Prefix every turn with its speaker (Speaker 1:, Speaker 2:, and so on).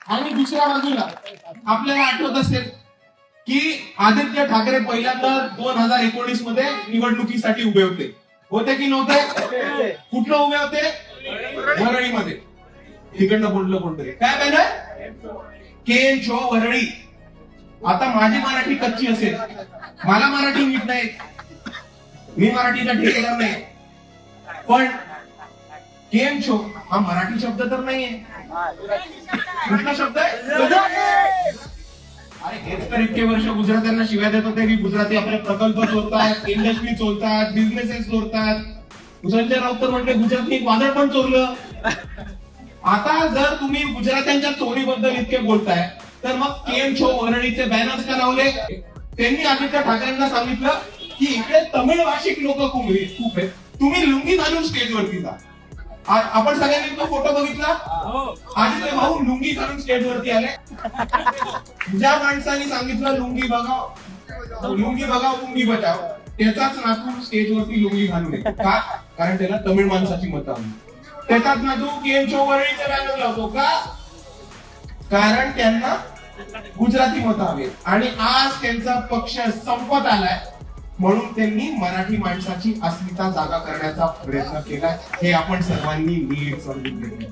Speaker 1: आणि दुसऱ्या बाजूला आपल्याला आठवत असेल की आदित्य ठाकरे पहिल्यांदा 2019 मध्ये निवडणुकीसाठी उभे होते की नव्हते? कुठलं उभे होते? वरळीमध्ये. तिकडनं बोललं कोणतरी काय पाहिलं? केन शो वरळी. आता माझी मराठी कच्ची असेल, मला मराठी नीट नाही, मी मराठीचा ठेकेदार नाही, पण केम शो हा मराठी शब्द तर नाहीये. कुठला शब्द आहे? अरे हेच तर इतके वर्ष गुजरात्यांना शिव्या देत होते की गुजराती आपले प्रकल्प चोरतात, इंडस्ट्री चोरतात, बिझनेसेस चोरतात. संजय राऊत तर म्हटले गुजरातनी वादळ पण चोरलं. आता जर तुम्ही गुजरात्यांच्या चोरीबद्दल इतके बोलताय तर मग केम शो वरळीचे बॅनर्स का लावले? त्यांनी आदित्य ठाकरेंना सांगितलं की इकडे तमिळ भाषिक लोक खूप आहेत, तुम्ही लुंगी घालून स्टेजवरती जा. आपण सगळ्यांनी तो फोटो बघितला. आदित्य भाऊ लुंगी घालून स्टेजवरती आले. ज्या माणसाने सांगितलं लुंगी बघाव लुंगी बचाव, त्याचाच नातू स्टेजवरती लुंगी घालून येतो का? कारण त्याला तमिळ माणसाची मतं आली. त्याचाच नातू केम शो वरळीचे बॅनर लावतो का? कारण त्यांना गुजराती मतं हवे. आणि आज त्यांचा पक्ष संपत आलाय म्हणून त्यांनी मराठी माणसाची अस्मिता जागा करण्याचा प्रयत्न केला. हे आपण सर्वांनी नीट समजून घेतलं.